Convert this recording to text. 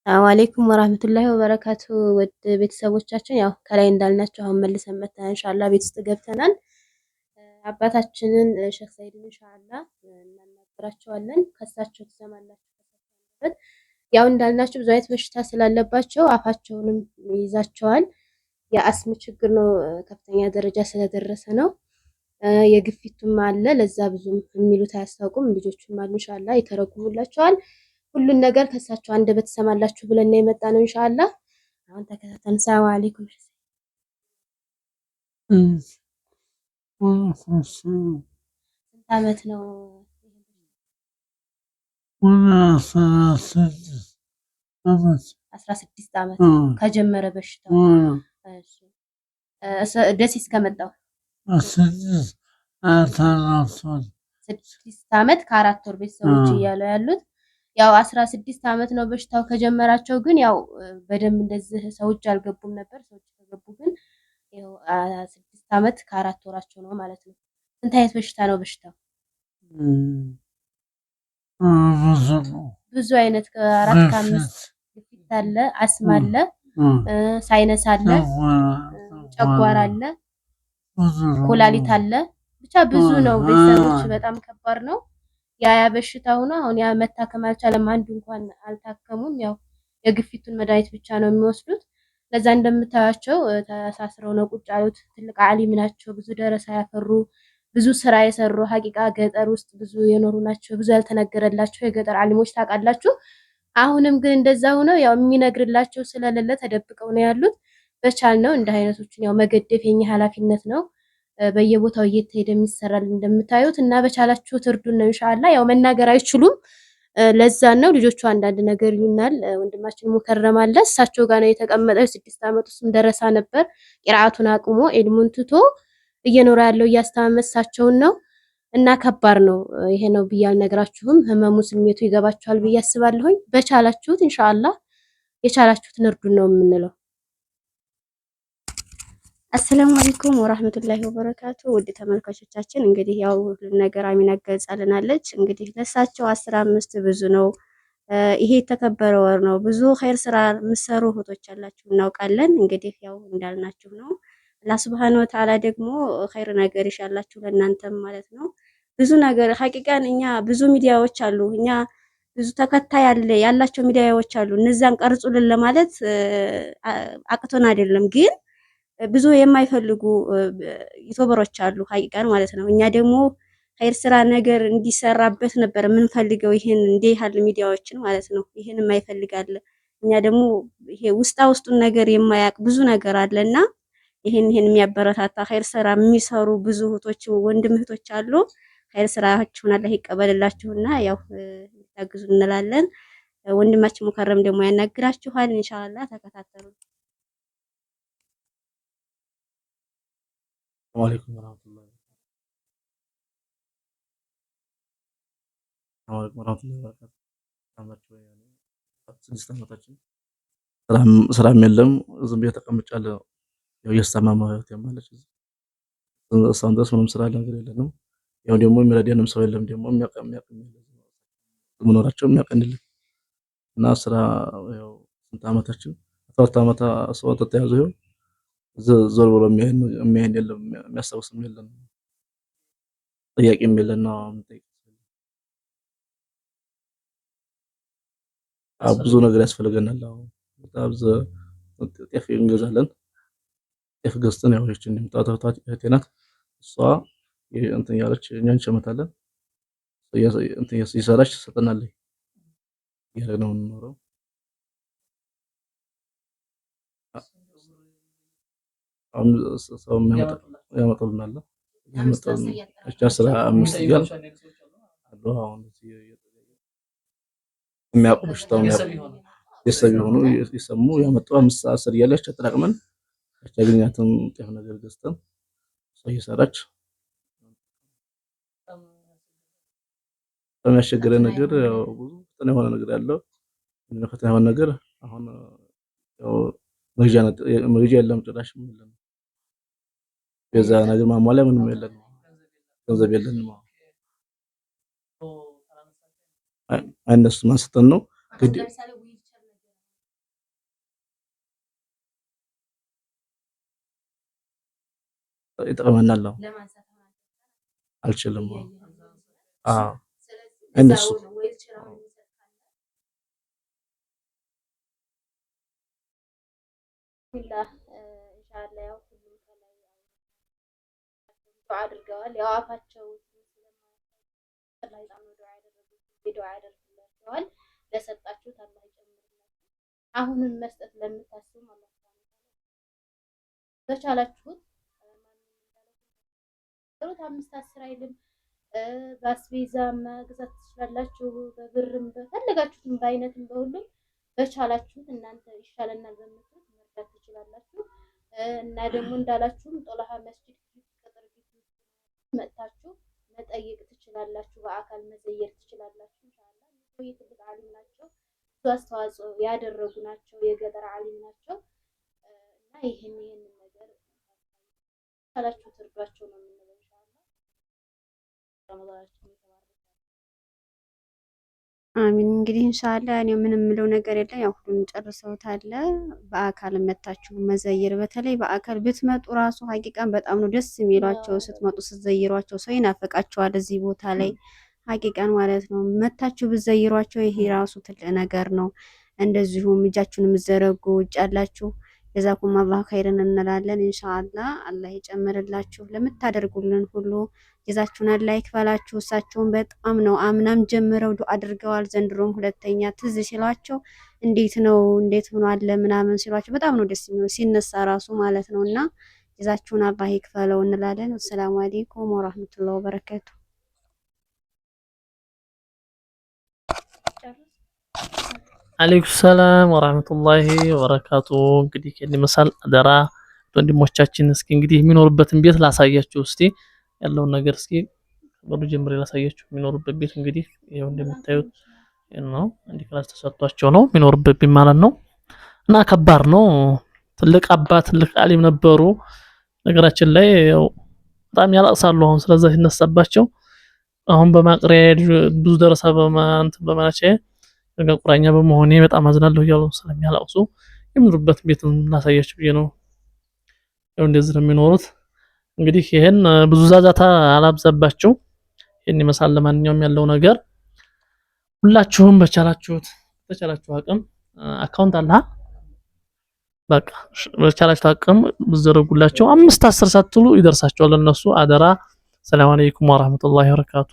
ሰላም አለይኩም ወራህመቱላሂ ወበረካቱ። ውድ ቤተሰቦቻችን ያው ከላይ እንዳልናቸው አሁን መልሰን መተን ኢንሻአላህ ቤት ውስጥ ገብተናል። አባታችንን ሼክ ሰይድን ኢንሻአላህ እናናግራቸዋለን። ከሳቸው ትሰማላችሁ። ያው እንዳልናቸው ብዙ አይነት በሽታ ስላለባቸው አፋቸውንም ይይዛቸዋል። የአስም ችግር ነው፣ ከፍተኛ ደረጃ ስለደረሰ ነው። የግፊቱም አለ። ለዛ ብዙም የሚሉት አያስታውቁም። ልጆቹም አሉ ኢንሻአላህ ይተረጉሙላቸዋል። ሁሉን ነገር ከሳቸው አንደበት ትሰማላችሁ ብለን ነው የመጣ ነው ኢንሻአላህ። አሁን ተከታተልን። ሰላም አለይኩም። ስንት ዓመት ነው? 16 ዓመት ከጀመረ በሽታው። እሺ ደስ እስከመጣው 6 ዓመት ከ4 ወር ቤተሰቦች እያሉ ያሉት ያው 16 ዓመት ነው በሽታው ከጀመራቸው። ግን ያው በደንብ እንደዚህ ሰዎች አልገቡም ነበር። ሰዎች ከገቡ ግን ያው 6 ዓመት ከ4 ወራቸው ነው ማለት ነው። ስንት አይነት በሽታ ነው በሽታው? ብዙ አይነት ከ4 ከ5 ግፊት አለ፣ አስም አለ፣ ሳይነስ አለ፣ ጨጓራ አለ፣ ኩላሊት አለ። ብቻ ብዙ ነው ቤተሰቦች፣ በጣም ከባድ ነው። ያ በሽታ ሆኖ አሁን ያ መታከም አልቻለም። አንዱ እንኳን አልታከሙም። ያው የግፊቱን መድኃኒት ብቻ ነው የሚወስዱት። ለዛ እንደምታያቸው ተሳስረው ነው ቁጭ ያሉት። ትልቅ ዓሊም ናቸው። ብዙ ደረሳ ያፈሩ፣ ብዙ ስራ የሰሩ ሀቂቃ ገጠር ውስጥ ብዙ የኖሩ ናቸው። ብዙ ያልተነገረላቸው የገጠር ዓሊሞች ታውቃላችሁ። አሁንም ግን እንደዛ ሆነው ያው የሚነግርላቸው ስለሌለ ተደብቀው ነው ያሉት። በቻልነው እንደ አይነቶችን ያው መገደፍ የኛ ኃላፊነት ነው። በየቦታው እየተሄደ የሚሰራል እንደምታዩት እና በቻላችሁት እርዱን ነው ኢንሻአላህ። ያው መናገር አይችሉም። ለዛን ነው ልጆቹ አንዳንድ ነገር ይሉናል። ወንድማችን ሙከረም አለ፣ እሳቸው ጋር ነው የተቀመጠው። 6 ዓመት ውስጥም ደረሳ ነበር። ቂራአቱን አቁሞ ኢልሙን ትቶ እየኖረ ያለው እያስተማመሳቸውን ነው። እና ከባድ ነው። ይሄ ነው ብዬ አልነግራችሁም። ህመሙ ስሜቱ ይገባችኋል ብዬ አስባለሁኝ። በቻላችሁት ኢንሻአላህ የቻላችሁትን እርዱን ነው የምንለው። አሰላሙ አለይኩም ወራህመቱላሂ ወበረካቱ። ውድ ተመልካቾቻችን እንግዲህ ያው ሁሉን ነገር አሚና ገልጻልናለች። እንግዲህ ለሳቸው 15 ብዙ ነው። ይሄ የተከበረ ወር ነው። ብዙ ኸይር ስራ የምትሰሩ እህቶች አላችሁ እናውቃለን። እንግዲህ ያው እንዳልናችሁ ነው። አላህ ሱብሃነሁ ወተዓላ ደግሞ ኸይር ነገር ይሻላችሁ ለእናንተም ማለት ነው። ብዙ ነገር ሐቂቃን እኛ ብዙ ሚዲያዎች አሉ፣ እኛ ብዙ ተከታይ ያላቸው ሚዲያዎች አሉ። እነዛን ቀርጹልን ለማለት አቅቶን አይደለም፣ ግን ብዙ የማይፈልጉ ዩቲዩበሮች አሉ ሐቂቃን ማለት ነው። እኛ ደግሞ ኸይር ስራ ነገር እንዲሰራበት ነበር የምንፈልገው፣ ይሄን እንደ ያህል ሚዲያዎችን ማለት ነው። ይሄን የማይፈልጋለ እኛ ደግሞ ይሄ ውስጡን ነገር የማያቅ ብዙ ነገር አለና ይሄን የሚያበረታታ ኸይር ስራ የሚሰሩ ብዙ እህቶች ወንድም እህቶች አሉ። ኸይር ስራችሁን አላህ ይቀበልላችሁና ያው ታግዙ እንላለን። ወንድማችን ሙከረም ደግሞ ያናግራችኋል ኢንሻአላህ። ተከታተሉ። ወአለይኩም ወራህመቱላሂ ወበረካቱ። ስድስት ዓመታችን ስራም የለም፣ ዝም ብዬ ተቀምጫለሁ። ያው እያስታመመ ያማለች እስካሁን ድረስ ምንም ስራ ነገር የለንም። ያው ደግሞ የሚረዳንም ሰው የለም። ደግሞ መኖራቸው የሚያቀንልን እና ስራ ያው ስንት ዓመታችን 12 ዓመት ሰው ተተያዘ። ይኸው ዞር ብሎ የሚያየን የለም፣ የሚያስታውስም የለም፣ ጥያቄም የለን ነው። ብዙ ነገር ያስፈልገናል። በጣም ጤፍ እንገዛለን። ጤፍ ገዝተን ያው እቺ እንደምታውቁት እህቴ ናት። እሷ እንትን ያለች እኛን እንሸመታለን። እንትን እየሰራች ትሰጠናለች። ይሄ ነው የምንኖረው። አሁን ሰው ያመጣልናል። እቻ 15 እያል አሉ። አሁን የሚያውቁ በሽታውን ቤተሰብ የሆኑ የሰሙ ያመጡ 5 10 እያለች ተጠራቅመን ያገኛትን ጤፍ ነገር ገዝተን ሰው እየሰራች በሚያስቸግረን ነገር ያው ብዙ ፈተና የሆነ ነገር ያለው ፈተና የሆነ ነገር አሁን ያው መግዣ የለም፣ ጭራሽም የለም። የዛ ነገር ማሟላ ምንም የለም፣ ገንዘብ የለንም። እነሱ ማስተን ነው ይጠቅመናል። አልችልም። አዎ እነሱ ኢንሻአላህ ያው ሁሉም ከላይ ዱዓ አድርገዋል። ያው አፋቸው ስለማይጣም ዱዓ ያደረጉት ዱዓ ያደርግላቸዋል። ለሰጣችሁት አላህ ይጨምርላችሁ። አሁንም መስጠት ለምታስቡ አላህ በቻላችሁት ሩት 5-10 አይልም በአስቤዛ መግዛት ትችላላችሁ። በብርም በፈለጋችሁትም በአይነትም በሁሉም በቻላችሁት እናንተ ይሻለናል በምትሉት መርዳት ትችላላችሁ። እና ደግሞ እንዳላችሁም ጦላሃ መስጂድ ቅጥር ግቢ መጥታችሁ መጠየቅ ትችላላችሁ። በአካል መዘየር ትችላላችሁ። ኢንሻአላህ ወይ ትልቅ ዓሊም ናቸው። ብዙ አስተዋጽኦ ያደረጉ ናቸው። የገጠር ዓሊም ናቸው። እና ይሄን ነገር ታላችሁ ትርዷቸው ነው የምንለው ኢንሻአላህ። ረመዳናችን አሚን። እንግዲህ ኢንሻአላህ እኔ ምንም ምለው ነገር የለም። ያው ሁሉም ጨርሰውታል። በአካል መታችሁ መዘየር በተለይ በአካል ብትመጡ ራሱ ሀቂቃን በጣም ነው ደስ የሚሏቸው። ስትመጡ ስትዘይሯቸው ሰው ይናፈቃቸዋል እዚህ ቦታ ላይ ሀቂቃን ማለት ነው። መታችሁ ብትዘይሯቸው ይሄ ራሱ ትልቅ ነገር ነው። እንደዚሁም እጃችሁን የምትዘረጉ ውጭ ያላችሁ ጀዛኩም አላህ ኸይርን እንላለን። ኢንሻአላህ አላህ ይጨምርላችሁ ለምታደርጉልን ሁሉ ጀዛችሁን አላህ ይክፈላችሁ። እሳቸውን በጣም ነው አምናም ጀምረው ዱአ አድርገዋል። ዘንድሮም ሁለተኛ ትዝ ሲሏቸው እንዴት ሆኖ አለ ምናምን ሲሏቸው በጣም ነው ደስ የሚለው ሲነሳ ራሱ ማለት ነውና ጀዛችሁን አላህ ይክፈለው እንላለን። ወሰላሙ አለይኩም ወራህመቱላሂ ወበረካቱ። አለይኩም ሰላም ወራህመቱላሂ ወበረካቱ። እንግዲህ ከዚህ መሳል አደራ ወንድሞቻችን እስኪ እንግዲህ የሚኖርበትን ቤት ላሳያችሁ። እስቲ ያለውን ነገር እስኪ በሩ ጀምሬ ላሳያችሁ። የሚኖርበት ቤት እንግዲህ ይሄው እንደምታዩት ነው። እንዲህ ክላስ ተሰጥቷቸው ነው የሚኖርበት ቤት ማለት ነው። እና ከባድ ነው። ትልቅ አባት ትልቅ ዓሊም ነበሩ። ነገራችን ላይ ያው በጣም ያለቅሳሉ አሁን ስለዛ ሲነሳባቸው አሁን በማቅሪያ ብዙ ደረሳ በማናቸው ቁራኛ በመሆኔ በጣም አዝናለሁ እያሉ ስለሚያለቅሱ የሚኖሩበት ቤት ላሳያችሁ ብዬ ነው። ያው እንደዚህ ነው የሚኖሩት። እንግዲህ ይሄን ብዙ ዛዛታ አላብዛባችሁ። ይሄን ይመስላል። ለማንኛውም ያለው ነገር ሁላችሁም በቻላችሁ አቅም አካውንት አለ በቃ በቻላችሁ አቅም ብዘረጉላቸው 5-10 ሳትሉ ይደርሳቸዋል። እነሱ አደራ። ሰላም አለይኩም ወራህመቱላሂ ወበረካቱ።